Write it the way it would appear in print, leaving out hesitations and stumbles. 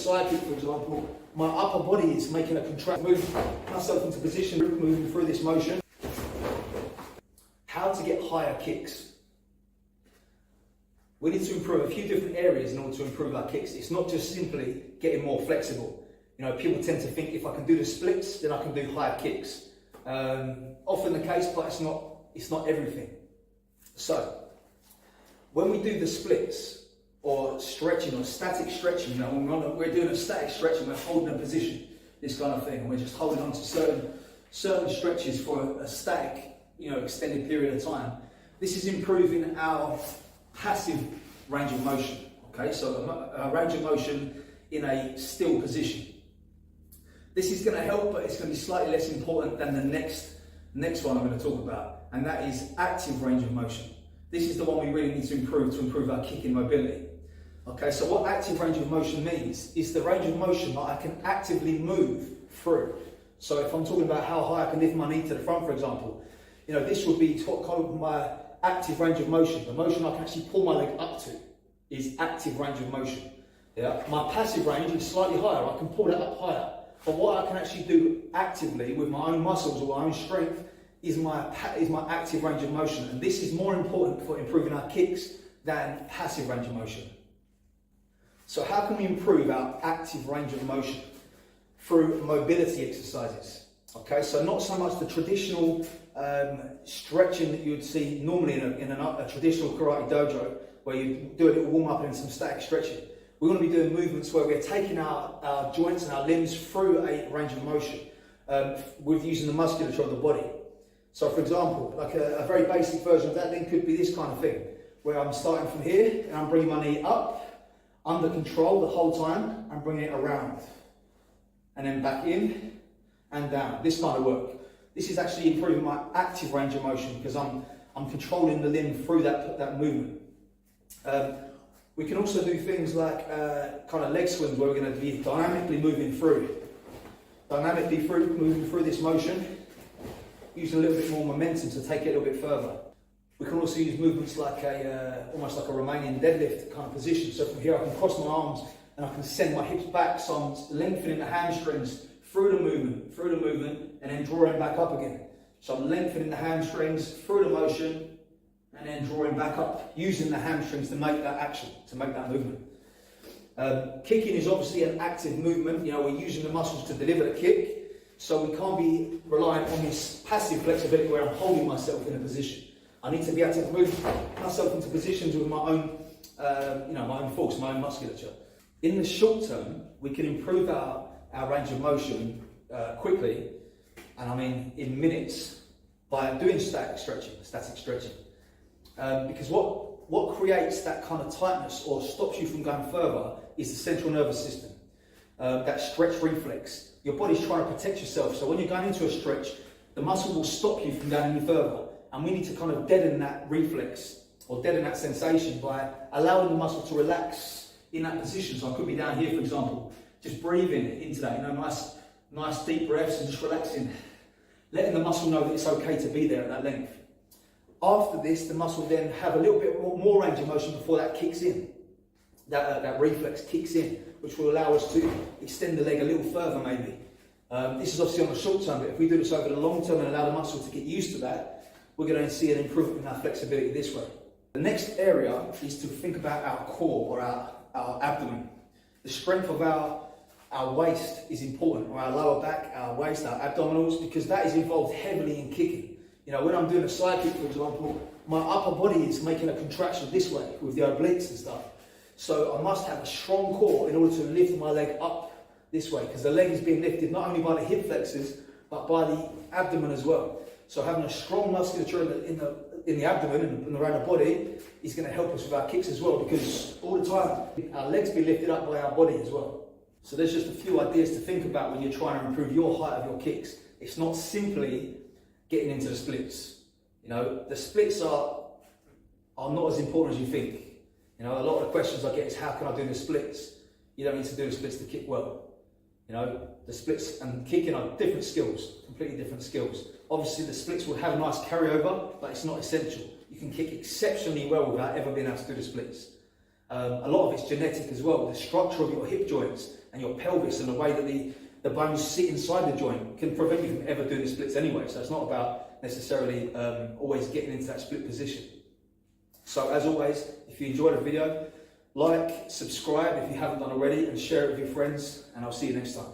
side kick, for example, my upper body is making a contract, move myself into position, moving through this motion. How to get higher kicks. We need to improve a few different areas in order to improve our kicks. It's not just simply getting more flexible. You know, people tend to think if I can do the splits, then I can do higher kicks. Often the case, but it's not everything. So, when we do the splits, or stretching, or static stretching, you know, when we're doing a static stretching, we're holding a position, this kind of thing, and we're just holding on to certain stretches for a static, you know, extended period of time. This is improving our passive range of motion, okay? So a range of motion in a still position. This is going to help, but it's going to be slightly less important than the next one I'm going to talk about, and that is active range of motion. This is the one we really need to improve our kicking mobility. Okay, so what active range of motion means is the range of motion that I can actively move through. So if I'm talking about how high I can lift my knee to the front, for example, you know, this would be kind of my active range of motion. The motion I can actually pull my leg up to is active range of motion. Yeah, my passive range is slightly higher. I can pull that up higher. But what I can actually do actively with my own muscles or my own strength is my active range of motion. And this is more important for improving our kicks than passive range of motion. So how can we improve our active range of motion? Through mobility exercises. Okay, so not so much the traditional stretching that you would see normally in a traditional karate dojo, where you do a little warm up and some static stretching. We're going to be doing movements where we're taking our joints and our limbs through a range of motion with using the musculature of the body. So for example, like a very basic version of that then could be this kind of thing, where I'm starting from here and I'm bringing my knee up, under control the whole time, and bringing it around. And then back in and down, this kind of work. This is actually improving my active range of motion because I'm controlling the limb through that movement. We can also do things like kind of leg swings where we're going to be dynamically moving through. Moving through this motion, using a little bit more momentum to take it a little bit further. We can also use movements like almost like a Romanian deadlift kind of position. So from here I can cross my arms and I can send my hips back, so I'm lengthening the hamstrings through the movement, and then drawing back up again. So I'm lengthening the hamstrings through the motion, and then drawing back up, using the hamstrings to make that action, to make that movement. Kicking is obviously an active movement. You know, we're using the muscles to deliver the kick, so we can't be reliant on this passive flexibility where I'm holding myself in a position. I need to be able to move myself into positions with my own, my own force, my own musculature. In the short term, we can improve our range of motion quickly, and I mean in minutes, by doing static stretching. Because what creates that kind of tightness or stops you from going further is the central nervous system, that stretch reflex. Your body's trying to protect yourself, so when you're going into a stretch, the muscle will stop you from going any further. And we need to kind of deaden that reflex, or deaden that sensation, by allowing the muscle to relax in that position. So I could be down here, for example, just breathing into that, nice deep breaths and just relaxing, letting the muscle know that it's okay to be there at that length. After this, the muscle then have a little bit more range of motion before that kicks in. That reflex kicks in, which will allow us to extend the leg a little further maybe. This is obviously on the short term, but if we do this over the long term and allow the muscle to get used to that, we're going to see an improvement in our flexibility this way. The next area is to think about our core, or our abdomen. The strength of our waist is important, or our lower back, our waist, our abdominals, because that is involved heavily in kicking. You know, when I'm doing a side kick, for example, my upper body is making a contraction this way with the obliques and stuff. So I must have a strong core in order to lift my leg up this way, because the leg is being lifted not only by the hip flexors, but by the abdomen as well. So having a strong musculature in the abdomen and around the body is going to help us with our kicks as well, because all the time our legs be lifted up by our body as well. So there's just a few ideas to think about when you're trying to improve your height of your kicks. It's not simply getting into the splits. You know, the splits are not as important as you think. You know, a lot of the questions I get is, how can I do the splits? You don't need to do the splits to kick well. You know, the splits and kicking are different skills, completely different skills. Obviously the splits will have a nice carryover, but it's not essential. You can kick exceptionally well without ever being able to do the splits. A lot of it's genetic as well. The structure of your hip joints and your pelvis and the way that the bones sit inside the joint can prevent you from ever doing the splits anyway. So it's not about necessarily always getting into that split position. So as always, if you enjoyed the video, like, subscribe if you haven't done already, and share it with your friends, and I'll see you next time.